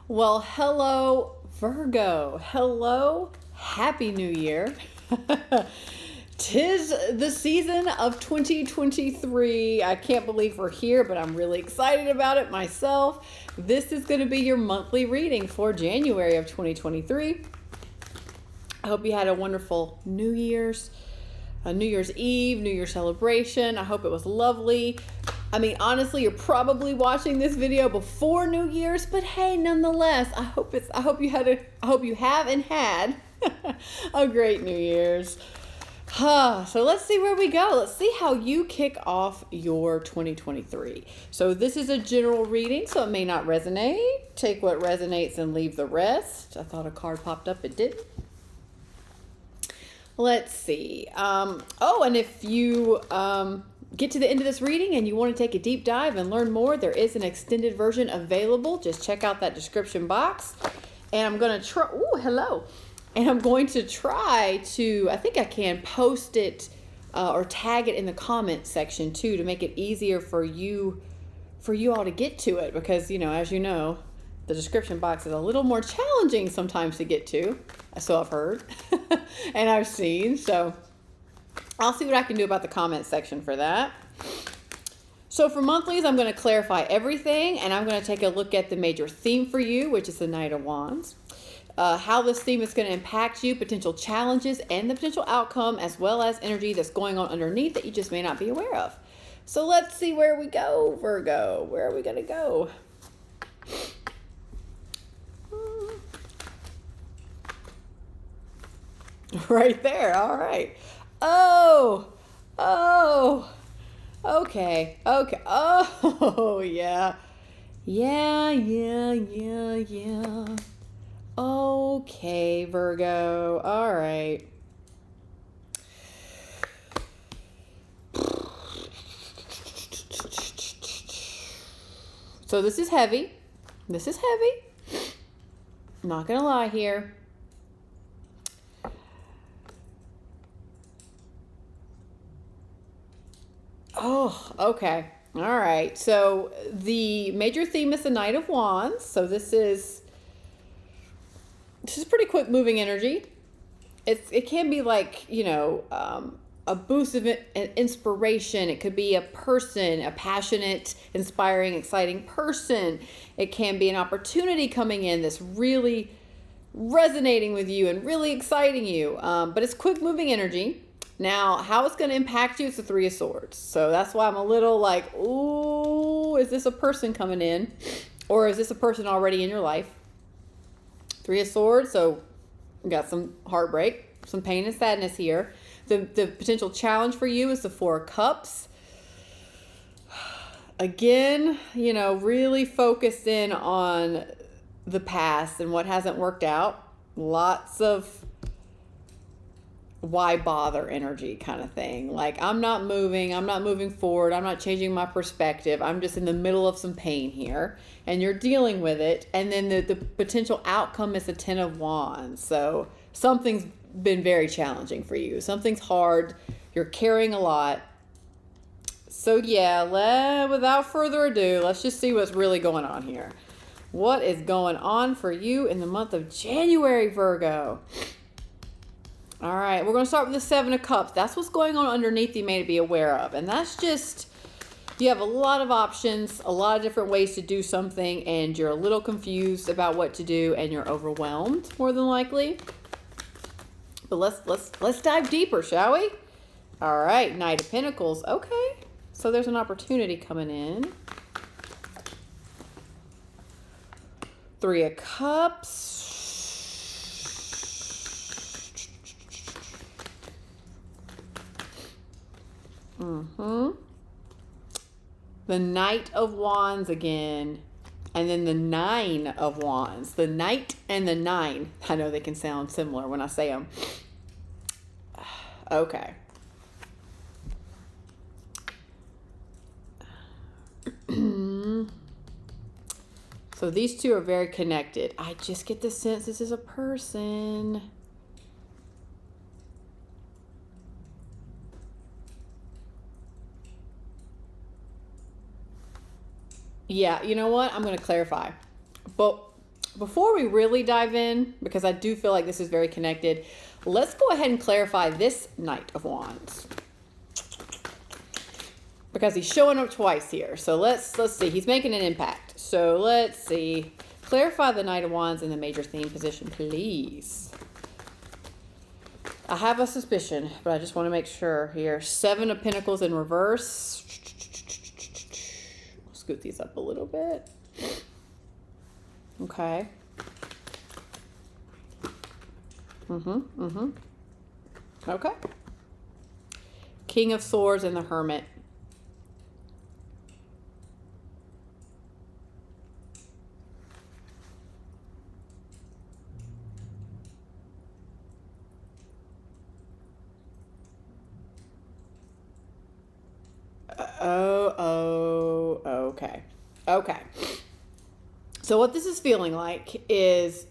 Well, hello, Virgo. Hello, Happy New Year. Tis the season of 2023. I can't believe we're here, but I'm really excited about it myself. This is going to be your monthly reading for January of 2023. I hope you had a wonderful New Year's Eve, New Year's celebration. I hope it was lovely. I mean, honestly, you're probably watching this video before New Year's, but hey, nonetheless, I hope you have and had a great New Year's. So let's see where we go. Let's see how you kick off your 2023. So this is a general reading, so it may not resonate. Take what resonates and leave the rest. I thought a card popped up. It didn't. Let's see. And if you get to the end of this reading and you want to take a deep dive and learn more, there is an extended version available. Just check out that description box. And I'm going to try, And I'm going to try to, I think I can post it or tag it in the comment section too, to make it easier for you all to get to it. Because, as you know, the description box is a little more challenging sometimes to get to. So I've heard and I've seen. So I'll see what I can do about the comment section for that. So for monthlies, I'm going to clarify everything, and I'm going to take a look at the major theme for you, which is the Knight of Wands. How this theme is going to impact you, potential challenges, and the potential outcome, as well as energy that's going on underneath that you just may not be aware of. So let's see where we go, Virgo. Where are we going to go? Right there. All right. Okay. Oh, yeah. Okay, Virgo. All right. So this is heavy. I'm not going to lie here. Oh, okay. All right. So the major theme is the Knight of Wands. So this is pretty quick moving energy. It can be like, a boost of inspiration. It could be a person, a passionate, inspiring, exciting person. It can be an opportunity coming in that's really resonating with you and really exciting you. But it's quick moving energy. Now, how it's going to impact you is the Three of Swords. So that's why I'm a little like, ooh, is this a person coming in? Or is this a person already in your life? Three of Swords, so we got some heartbreak, some pain and sadness here. The potential challenge for you is the Four of Cups. Again, really focused in on the past and what hasn't worked out. Lots of why bother energy kind of thing. Like, I'm not moving forward. I'm not changing my perspective. I'm just in the middle of some pain here, and you're dealing with it. And then the potential outcome is the Ten of Wands. So something's been very challenging for you. Something's hard. You're carrying a lot. So yeah, without further ado, let's just see what's really going on here. What is going on for you in the month of January, Virgo? All right, we're going to start with the Seven of Cups. That's what's going on underneath you may be aware of. And that's just, you have a lot of options, a lot of different ways to do something, and you're a little confused about what to do, and you're overwhelmed, more than likely. But let's dive deeper, shall we? All right, Knight of Pentacles. Okay, so there's an opportunity coming in. Three of Cups. The Knight of Wands again, and then the Nine of Wands. The Knight and the Nine. I know they can sound similar when I say them. Okay. So these two are very connected. I just get the sense this is a person. Yeah, you know what? I'm going to clarify. But Before we really dive in, because I do feel like this is very connected, let's go ahead and clarify this Knight of Wands. Because he's showing up twice here. So let's see. He's making an impact. So let's see. Clarify the Knight of Wands in the major theme position, please. I have a suspicion, but I just want to make sure here. 7 of Pentacles in reverse. I'll scoot these up a little bit. Okay. Okay. King of Swords and the Hermit. Okay. Okay. So what this is feeling like is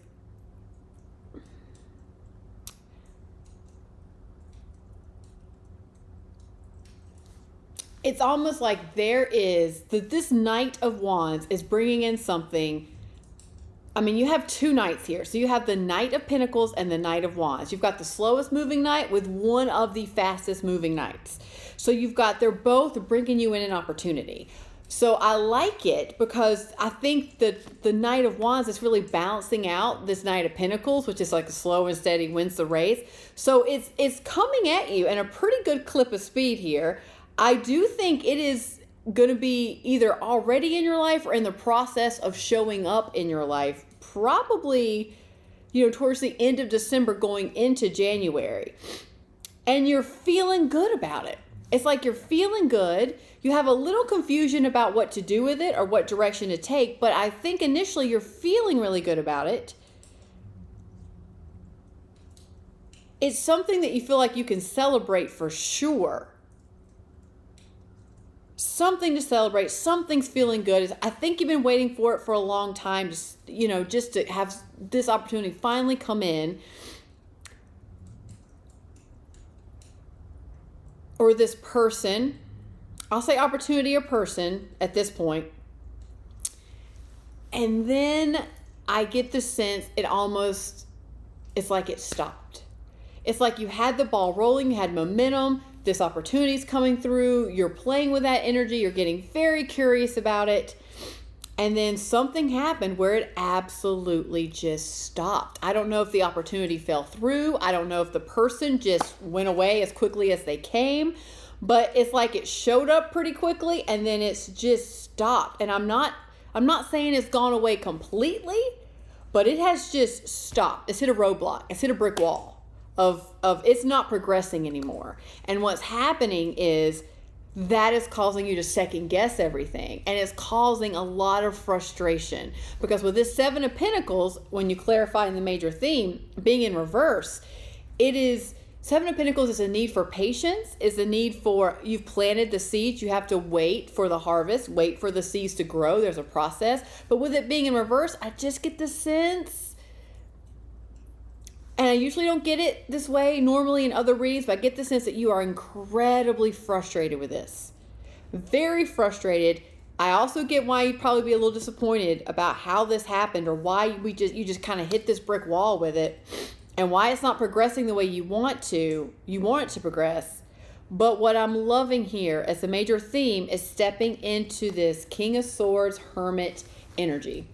it's almost like this Knight of Wands is bringing in something. I mean, you have 2 knights here. So you have the Knight of Pentacles and the Knight of Wands. You've got the slowest moving knight with one of the fastest moving knights. So they're both bringing you in an opportunity. So I like it because I think that the Knight of Wands is really balancing out this Knight of Pentacles, which is like a slow and steady wins the race. So it's coming at you in a pretty good clip of speed here. I do think it is going to be either already in your life or in the process of showing up in your life, probably, towards the end of December going into January. And you're feeling good about it. It's like you're feeling good. You have a little confusion about what to do with it or what direction to take, but I think initially you're feeling really good about it. It's something that you feel like you can celebrate for sure. Something to celebrate. Something's feeling good. I think you've been waiting for it for a long time, just to have this opportunity finally come in. Or this person, I'll say opportunity or person at this point. And then I get the sense it's like it stopped. It's like you had the ball rolling, you had momentum, this opportunity's coming through, you're playing with that energy, you're getting very curious about it. And then something happened where it absolutely just stopped. I don't know if the opportunity fell through. I don't know if the person just went away as quickly as they came. But it's like it showed up pretty quickly and then it's just stopped. And I'm not saying it's gone away completely, but it has just stopped. It's hit a roadblock. It's hit a brick wall of it's not progressing anymore. And what's happening is that is causing you to second guess everything. And it's causing a lot of frustration. Because with this 7 of Pentacles, when you clarify in the major theme, being in reverse, it is 7 of Pentacles is a need for patience, is a need for, you've planted the seeds, you have to wait for the harvest, wait for the seeds to grow, there's a process. But with it being in reverse, I just get the sense, and I usually don't get it this way normally in other readings, but I get the sense that you are incredibly frustrated with this. Very frustrated. I also get why you'd probably be a little disappointed about how this happened or why you just kind of hit this brick wall with it and why it's not progressing the way you want it to progress. But what I'm loving here as a major theme is stepping into this King of Swords, Hermit energy.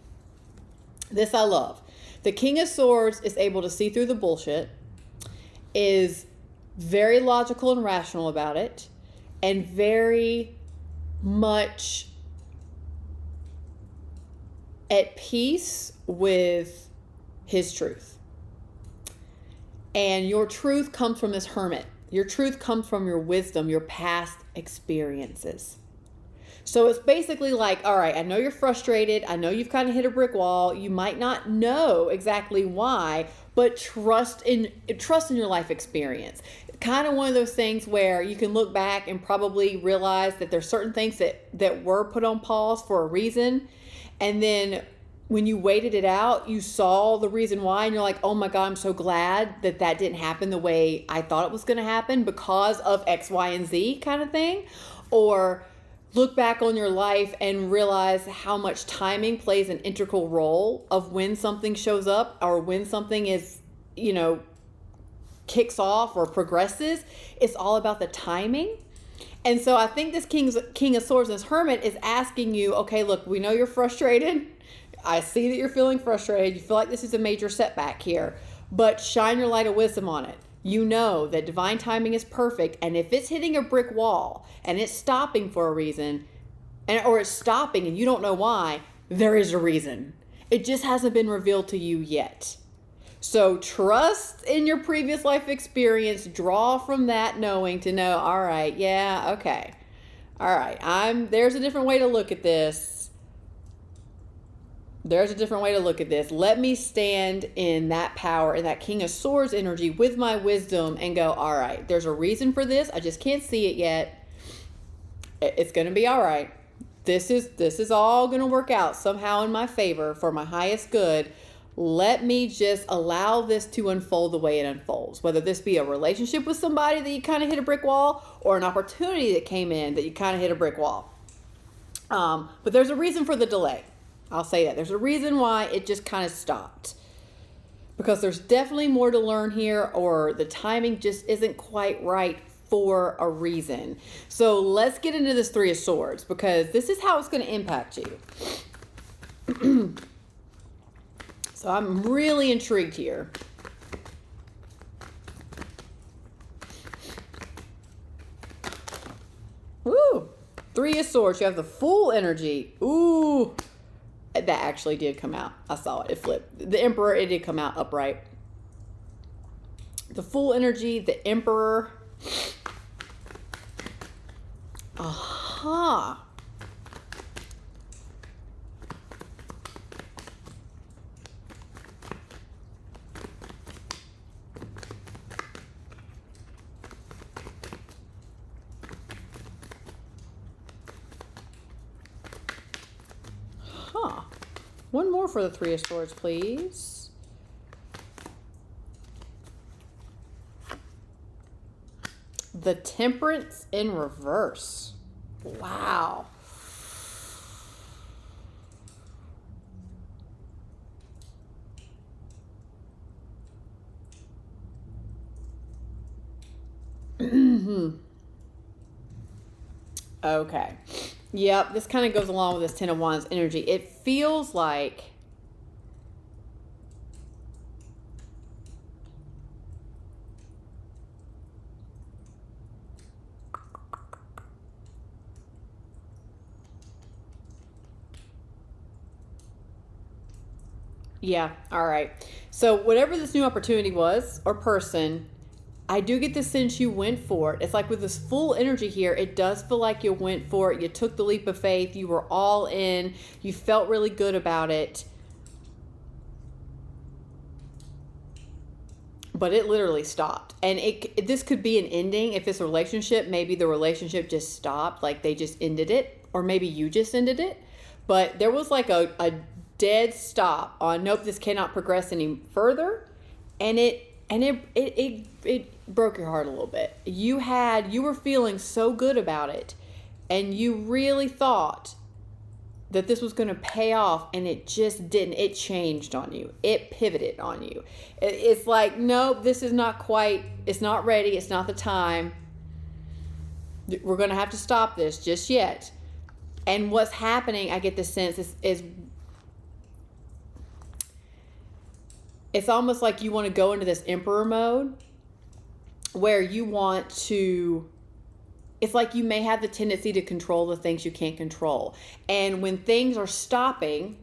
This I love. The King of Swords is able to see through the bullshit, is very logical and rational about it, and very much at peace with his truth. And your truth comes from this hermit. Your truth comes from your wisdom, your past experiences. So it's basically like, all right, I know you're frustrated. I know you've kind of hit a brick wall. You might not know exactly why, but trust in your life experience. Kind of one of those things where you can look back and probably realize that there's certain things that were put on pause for a reason. And then when you waited it out, you saw the reason why, and you're like, oh my God, I'm so glad that didn't happen the way I thought it was going to happen because of X, Y, and Z kind of thing. Or look back on your life and realize how much timing plays an integral role of when something shows up or when something is, kicks off or progresses. It's all about the timing. And so I think this King of Swords and this Hermit is asking you, okay, look, we know you're frustrated. I see that you're feeling frustrated. You feel like this is a major setback here, but shine your light of wisdom on it. You know that divine timing is perfect. And if it's hitting a brick wall and it's stopping for a reason, or it's stopping and you don't know why, there is a reason. It just hasn't been revealed to you yet. So trust in your previous life experience, draw from that knowing to know, all right, yeah, okay. All right, there's a different way to look at this. There's a different way to look at this. Let me stand in that power, in that King of Swords energy with my wisdom and go, all right, there's a reason for this. I just can't see it yet. It's going to be all right. This is all going to work out somehow in my favor for my highest good. Let me just allow this to unfold the way it unfolds. Whether this be a relationship with somebody that you kind of hit a brick wall or an opportunity that came in that you kind of hit a brick wall. But there's a reason for the delay. I'll say that. There's a reason why it just kind of stopped. Because there's definitely more to learn here, or the timing just isn't quite right for a reason. So let's get into this Three of Swords, because this is how it's going to impact you. So I'm really intrigued here. Woo! Three of Swords. You have the Fool energy. Ooh! That actually did come out. I saw it. It flipped. The Emperor, it did come out upright. The Fool energy, the Emperor. Aha. One more for the Three of Swords, please. The Temperance in reverse. Wow. Okay. Yep, this kind of goes along with this Ten of Wands energy. It feels like yeah, all right. So whatever this new opportunity was or person, I do get the sense you went for it. It's like with this Full energy here, it does feel like you went for it. You took the leap of faith. You were all in. You felt really good about it. But it literally stopped. And this could be an ending. If it's a relationship, maybe the relationship just stopped. Like they just ended it. Or maybe you just ended it. But there was like a dead stop on, nope, this cannot progress any further. And it broke your heart a little bit. You were feeling so good about it, and you really thought that this was going to pay off, and it just didn't. It changed on you. It pivoted on you. It's like, nope, this is not quite, it's not ready. It's not the time. We're going to have to stop this just yet. And what's happening, I get the sense, is it's almost like you want to go into this Emperor mode where you want to, it's like you may have the tendency to control the things you can't control. And when things are stopping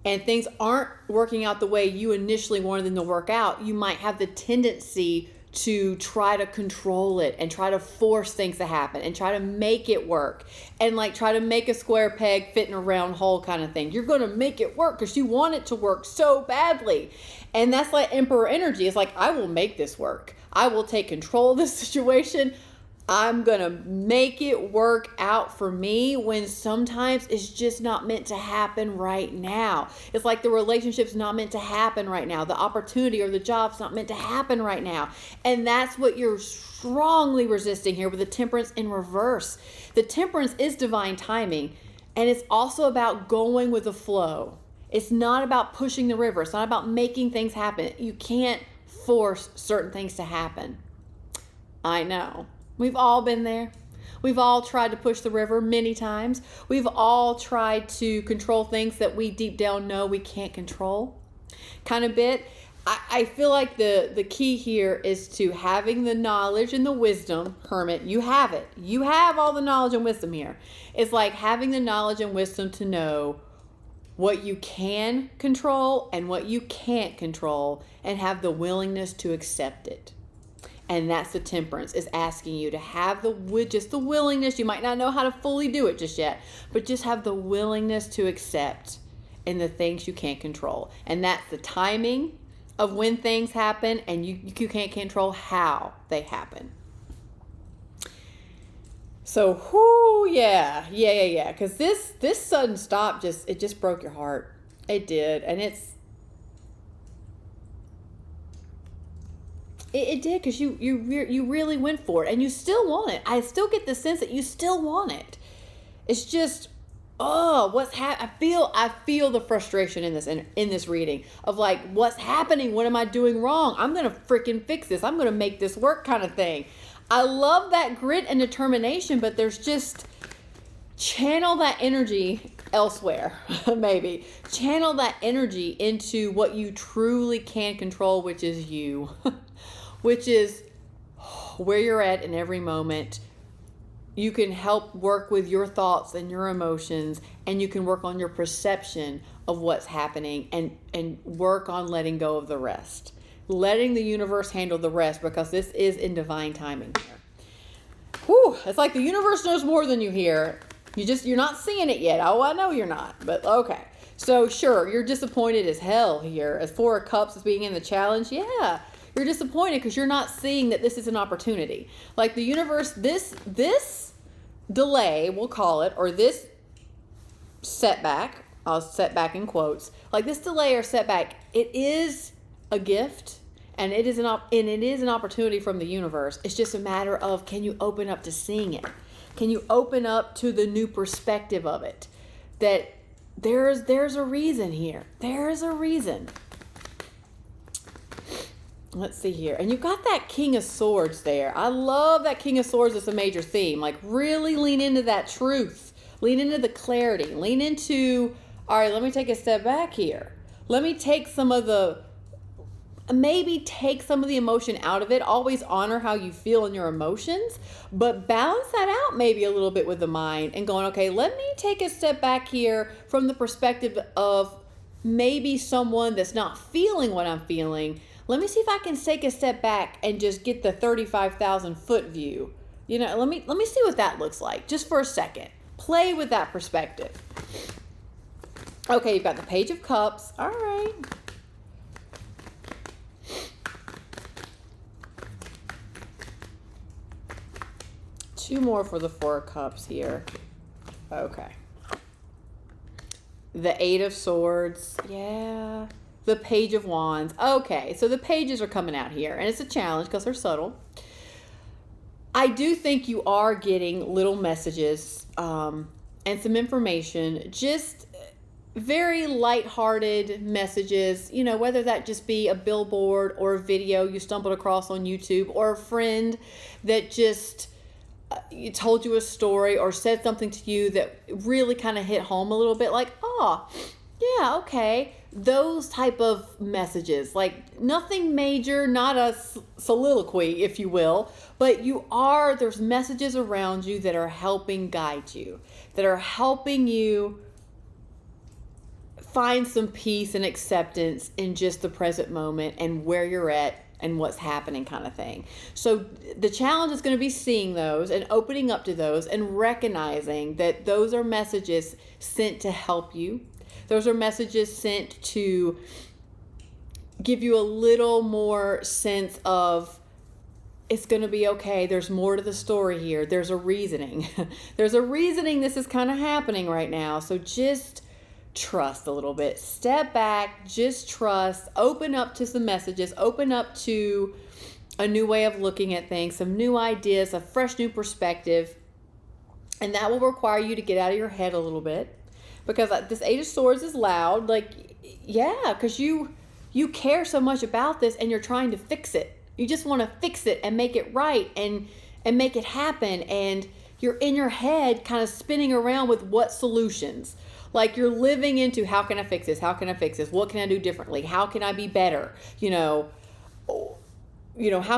and things aren't working out the way you initially wanted them to work out, you might have the tendency to try to control it and try to force things to happen and try to make it work and like try to make a square peg fit in a round hole kind of thing. You're going to make it work because you want it to work so badly. And that's like Emperor energy. It's like, I will make this work. I will take control of this situation. I'm going to make it work out for me when sometimes it's just not meant to happen right now. It's like the relationship's not meant to happen right now. The opportunity or the job's not meant to happen right now. And that's what you're strongly resisting here with the temperance in reverse. The temperance is divine timing, and it's also about going with the flow. It's not about pushing the river. It's not about making things happen. You can't force certain things to happen. I know. We've all been there. We've all tried to push the river many times. We've all tried to control things that we deep down know we can't control. Kind of bit. I feel like the key here is to having the knowledge and the wisdom. Hermit, you have it. You have all the knowledge and wisdom here. It's like having the knowledge and wisdom to know what you can control and what you can't control, and have the willingness to accept it. And that's the temperance, is asking you to have just the willingness. You might not know how to fully do it just yet, but just have the willingness to accept in the things you can't control. And that's the timing of when things happen, and you can't control how they happen. So, yeah. Because this sudden stop just broke your heart. It did, and It did, because you really went for it, and you still want it. I still get the sense that you still want it. It's just, I feel the frustration in this reading of like, what's happening? What am I doing wrong? I'm gonna freaking fix this. I'm gonna make this work, kind of thing. I love that grit and determination, but there's just, channel that energy elsewhere. Maybe channel that energy into what you truly can control, which is you. Which is where you're at in every moment. You can help work with your thoughts and your emotions, and you can work on your perception of what's happening, and work on letting go of the rest. Letting the universe handle the rest, because this is in divine timing here. It's like the universe knows more than you hear. You're not seeing it yet. Oh, I know you're not, but okay. So sure, you're disappointed as hell here. As Four of Cups is being in the challenge, yeah. You're disappointed because you're not seeing that this is an opportunity. Like the universe, this delay, we'll call it, or this setback, I'll set back in quotes, like this delay or setback, it is a gift, and it is an opportunity from the universe. It's just a matter of, can you open up to seeing it? Can you open up to the new perspective of it? That there's a reason here. There's a reason. Let's see here. And you've got that King of Swords there. I love that King of Swords as a major theme. Like, really lean into that truth. Lean into the clarity. Lean into, all right, let me take a step back here. Let me take some of the emotion out of it. Always honor how you feel in your emotions, but balance that out maybe a little bit with the mind and going, okay, let me take a step back here from the perspective of maybe someone that's not feeling what I'm feeling. Let me see if I can take a step back and just get the 35,000 foot view. Let me see what that looks like just for a second. Play with that perspective. Okay, you've got the Page of Cups. All right. Two more for the Four of Cups here. Okay. The Eight of Swords. Yeah. The Page of Wands. Okay, so the pages are coming out here, and it's a challenge because they're subtle. I do think you are getting little messages and some information, just very lighthearted messages, whether that just be a billboard or a video you stumbled across on YouTube, or a friend that just told you a story or said something to you that really kind of hit home a little bit, like, oh, yeah, okay. Those type of messages, like nothing major, not a soliloquy, if you will, but there's messages around you that are helping guide you, that are helping you find some peace and acceptance in just the present moment and where you're at and what's happening, kind of thing. So the challenge is going to be seeing those and opening up to those and recognizing that those are messages sent to help you. Those are messages sent to give you a little more sense of it's going to be okay. There's more to the story here. There's a reasoning. There's a reasoning this is kind of happening right now. So just trust a little bit. Step back, just trust, open up to some messages, open up to a new way of looking at things, some new ideas, a fresh new perspective. And that will require you to get out of your head a little bit, because this Eight of Swords is loud. Like, yeah, because you care so much about this and you're trying to fix it. You just want to fix it and make it right and make it happen. And you're in your head kind of spinning around with what solutions. Like, you're living into, how can I fix this? How can I fix this? What can I do differently? How can I be better? How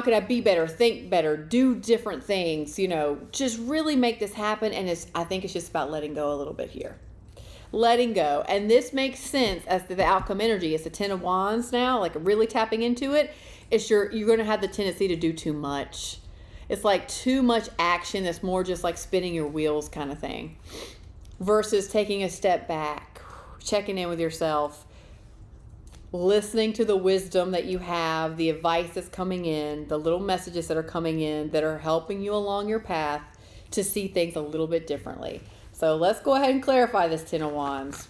can I be better, think better, do different things, just really make this happen. And I think it's just about letting go a little bit here. Letting go. And this makes sense as to the outcome energy. It's the Ten of Wands now, like really tapping into it. You're going to have the tendency to do too much. It's like too much action that's more just like spinning your wheels kind of thing. Versus taking a step back, checking in with yourself, listening to the wisdom that you have, the advice that's coming in, the little messages that are coming in that are helping you along your path to see things a little bit differently. So let's go ahead and clarify this Ten of Wands.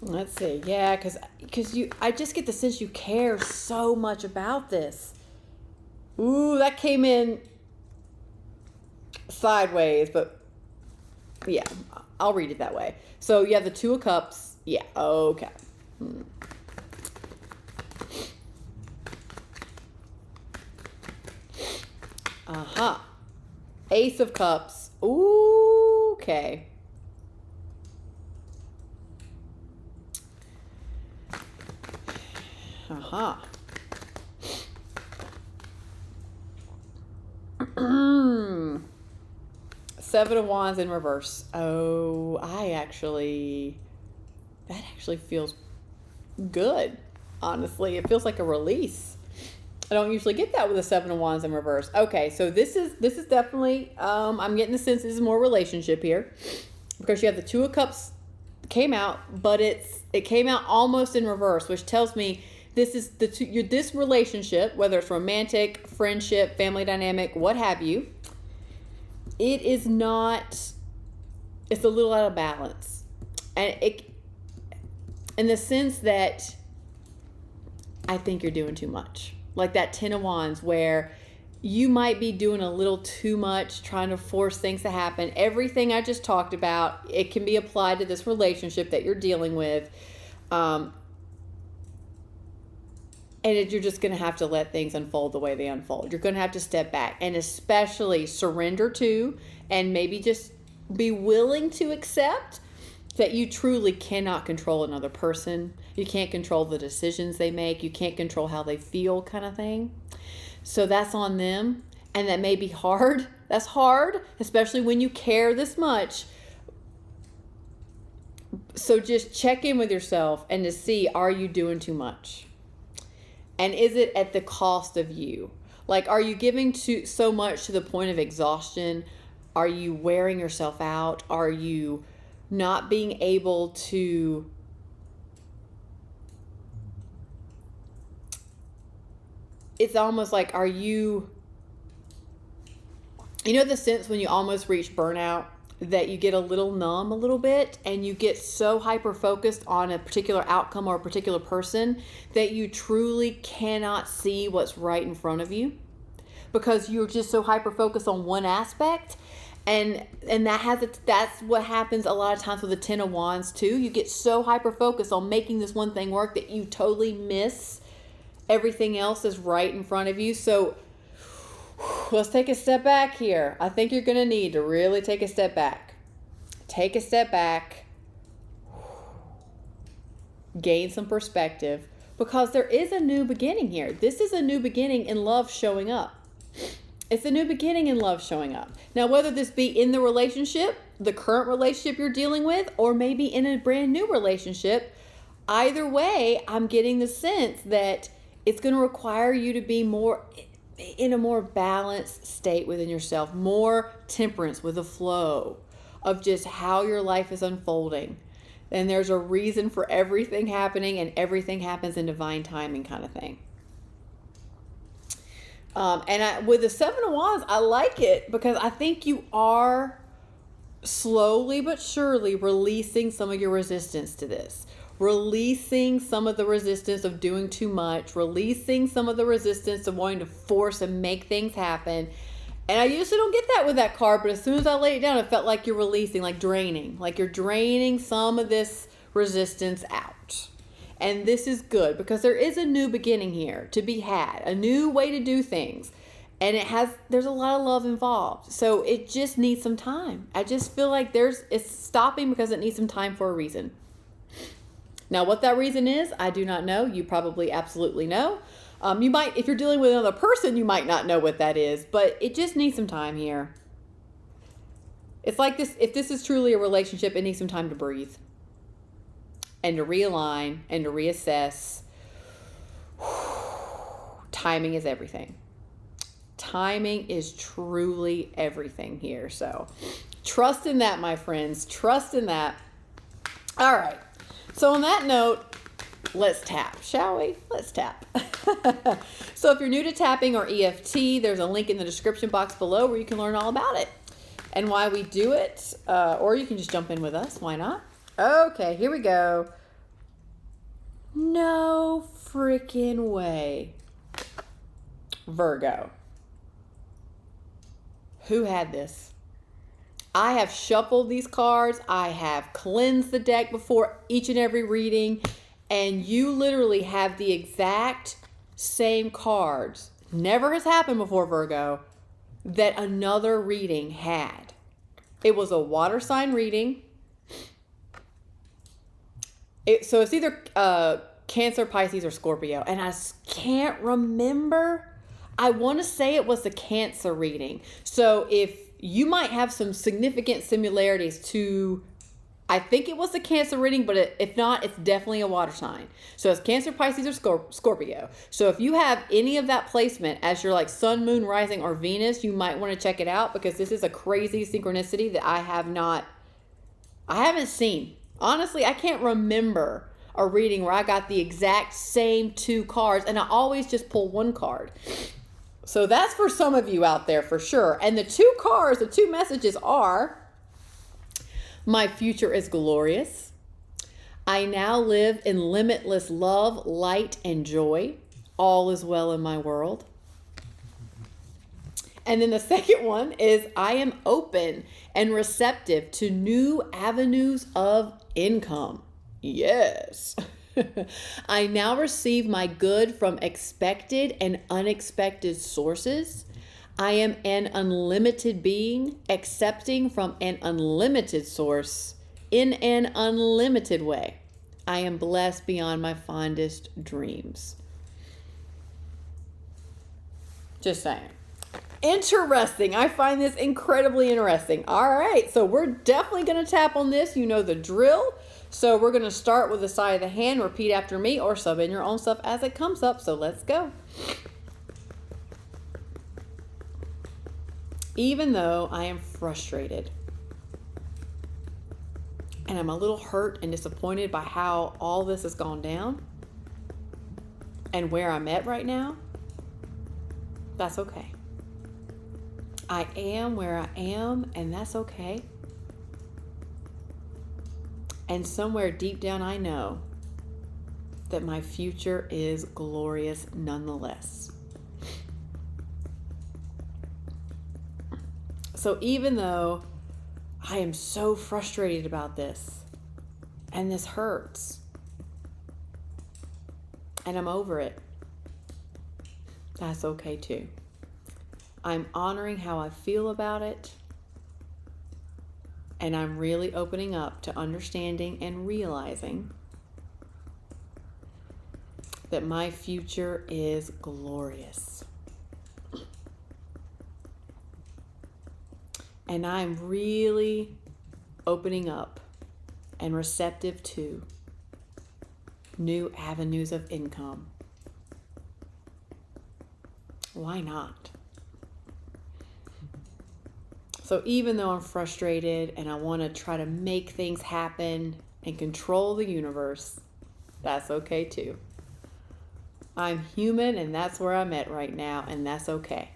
Let's see. Yeah, because I just get the sense you care so much about this. Ooh, that came in sideways, but yeah, I'll read it that way. So you have the Two of Cups. Yeah, okay. Uh-huh. Ace of Cups. Ooh, okay. Uh-huh. Seven of Wands in reverse. Oh, that actually feels good. Honestly, it feels like a release. I don't usually get that with a Seven of Wands in reverse. Okay, so this is definitely, I'm getting the sense this is more relationship here, because you have the Two of Cups came out, but it came out almost in reverse, which tells me this is this relationship, whether it's romantic, friendship, family dynamic, what have you. It's a little out of balance, and in the sense that I think you're doing too much. Like that Ten of Wands, where you might be doing a little too much, trying to force things to happen. Everything I just talked about, it can be applied to this relationship that you're dealing with. And you're just going to have to let things unfold the way they unfold. You're going to have to step back and especially surrender to, and maybe just be willing to accept that you truly cannot control another person. You can't control the decisions they make. You can't control how they feel, kind of thing. So that's on them. And that may be hard. That's hard, especially when you care this much. So just check in with yourself and to see, are you doing too much? And is it at the cost of you? Like, are you giving so much to the point of exhaustion? Are you wearing yourself out? Are you not being able to it's almost like, are you the sense when you almost reach burnout, that you get a little numb a little bit and you get so hyper focused on a particular outcome or a particular person that you truly cannot see what's right in front of you, because you're just so hyper focused on one aspect. And that's what happens a lot of times with the Ten of Wands too. You get so hyper focused on making this one thing work that you totally miss everything else is right in front of you. So let's take a step back here. I think you're going to need to really take a step back. Take a step back. Gain some perspective, because there is a new beginning here. This is a new beginning in love showing up. It's a new beginning in love showing up. Now, whether this be in the relationship, the current relationship you're dealing with, or maybe in a brand new relationship, either way, I'm getting the sense that it's going to require you to be more in a more balanced state within yourself, more temperance with the flow of just how your life is unfolding. And there's a reason for everything happening, and everything happens in divine timing, kind of thing. With the Seven of Wands, I like it because I think you are slowly but surely releasing some of your resistance to this. Releasing some of the resistance of doing too much. Releasing some of the resistance of wanting to force and make things happen. And I usually don't get that with that card, but as soon as I lay it down, it felt like you're releasing, like draining. Like you're draining some of this resistance out. And this is good because there is a new beginning here to be had, a new way to do things. And there's a lot of love involved. So it just needs some time. I just feel like it's stopping because it needs some time for a reason. Now, what that reason is, I do not know. You probably absolutely know. You might, if you're dealing with another person, you might not know what that is, but it just needs some time here. It's like this, if this is truly a relationship, it needs some time to breathe and to realign and to reassess. Timing is everything. Timing is truly everything here. So trust in that, my friends. Trust in that. All right. So on that note, let's tap, shall we? Let's tap. So if you're new to tapping or EFT, there's a link in the description box below where you can learn all about it and why we do it. Or you can just jump in with us. Why not? Okay, here we go. No freaking way. Virgo. Who had this? I have shuffled these cards. I have cleansed the deck before each and every reading. And you literally have the exact same cards. Never has happened before, Virgo, that another reading had. It was a water sign reading. So it's either Cancer, Pisces, or Scorpio. And I can't remember. I want to say it was the Cancer reading. So if you might have some significant similarities to, I think it was the Cancer reading, but if not, it's definitely a water sign. So it's Cancer, Pisces, or Scorpio. So if you have any of that placement as your like sun, moon, rising, or Venus, you might want to check it out because this is a crazy synchronicity that I haven't seen. Honestly, I can't remember a reading where I got the exact same two cards, and I always just pull one card. So that's for some of you out there for sure. And the two cards, the two messages are, my future is glorious. I now live in limitless love, light, and joy. All is well in my world. And then the second one is, I am open and receptive to new avenues of income. Yes. I now receive my good from expected and unexpected sources. I am an unlimited being, accepting from an unlimited source in an unlimited way. I am blessed beyond my fondest dreams. Just saying. Interesting. I find this incredibly interesting. All right. So we're definitely going to tap on this. You know the drill. So we're going to start with the side of the hand. Repeat after me or sub in your own stuff as it comes up. So let's go. Even though I am frustrated and I'm a little hurt and disappointed by how all this has gone down and where I'm at right now, that's okay. I am where I am, and that's okay. And somewhere deep down, I know that my future is glorious nonetheless. So even though I am so frustrated about this, and this hurts, and I'm over it, that's okay too. I'm honoring how I feel about it, and I'm really opening up to understanding and realizing that my future is glorious. And I'm really opening up and receptive to new avenues of income. Why not? So even though I'm frustrated and I want to try to make things happen and control the universe, that's okay too. I'm human, and that's where I'm at right now, and that's okay.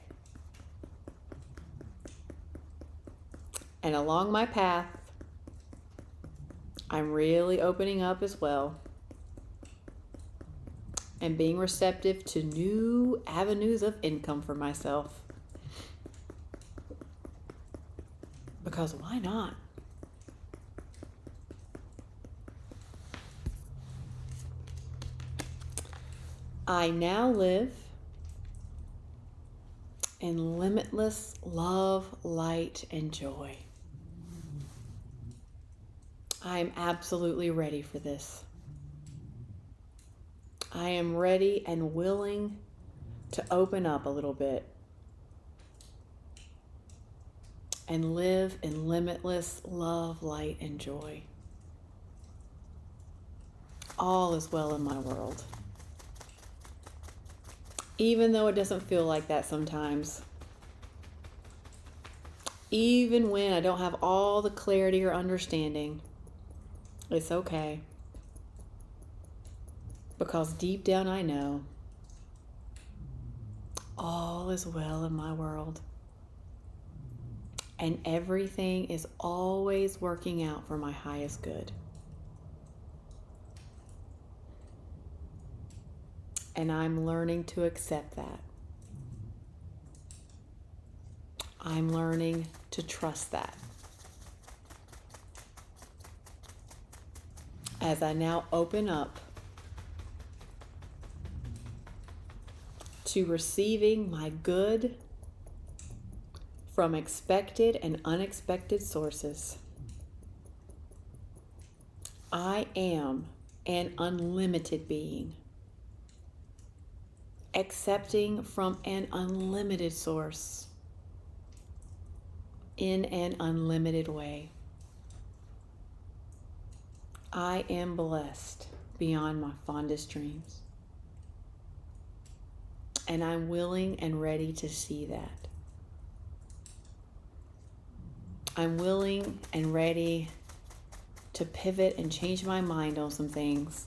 And along my path, I'm really opening up as well and being receptive to new avenues of income for myself. Because why not? I now live in limitless love, light, and joy. I'm absolutely ready for this. I am ready and willing to open up a little bit and live in limitless love, light, and joy. All is well in my world. Even though it doesn't feel like that sometimes. Even when I don't have all the clarity or understanding, it's okay. Because deep down I know all is well in my world. And everything is always working out for my highest good. And I'm learning to accept that. I'm learning to trust that. As I now open up to receiving my good from expected and unexpected sources. I am an unlimited being, accepting from an unlimited source in an unlimited way. I am blessed beyond my fondest dreams. And I'm willing and ready to see that. I'm willing and ready to pivot and change my mind on some things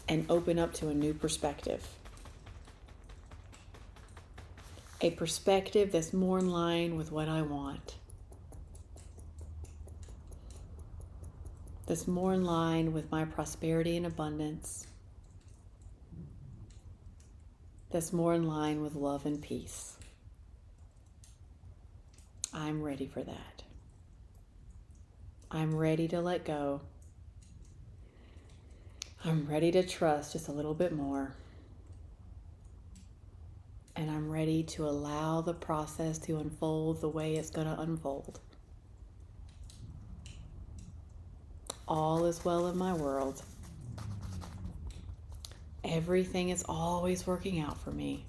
and open up to a new perspective. A perspective that's more in line with what I want. That's more in line with my prosperity and abundance. That's more in line with love and peace. I'm ready for that. I'm ready to let go. I'm ready to trust just a little bit more. And I'm ready to allow the process to unfold the way it's going to unfold. All is well in my world. Everything is always working out for me.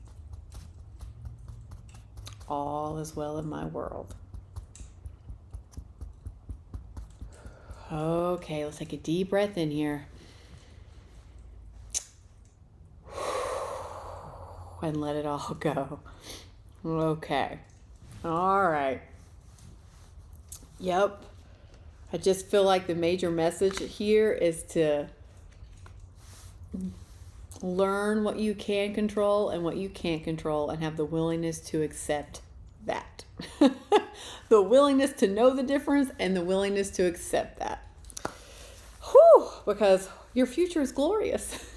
All is well in my world. Okay, let's take a deep breath in here. And let it all go. Okay. All right. Yep. I just feel like the major message here is to learn what you can control and what you can't control and have the willingness to accept that. The willingness to know the difference and the willingness to accept that. Whew, because your future is glorious.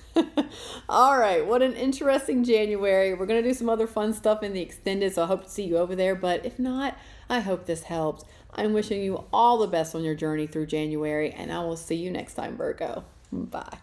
All right, what an interesting January. We're going to do some other fun stuff in the extended, so I hope to see you over there. But if not, I hope this helped. I'm wishing you all the best on your journey through January, and I will see you next time, Virgo. Bye.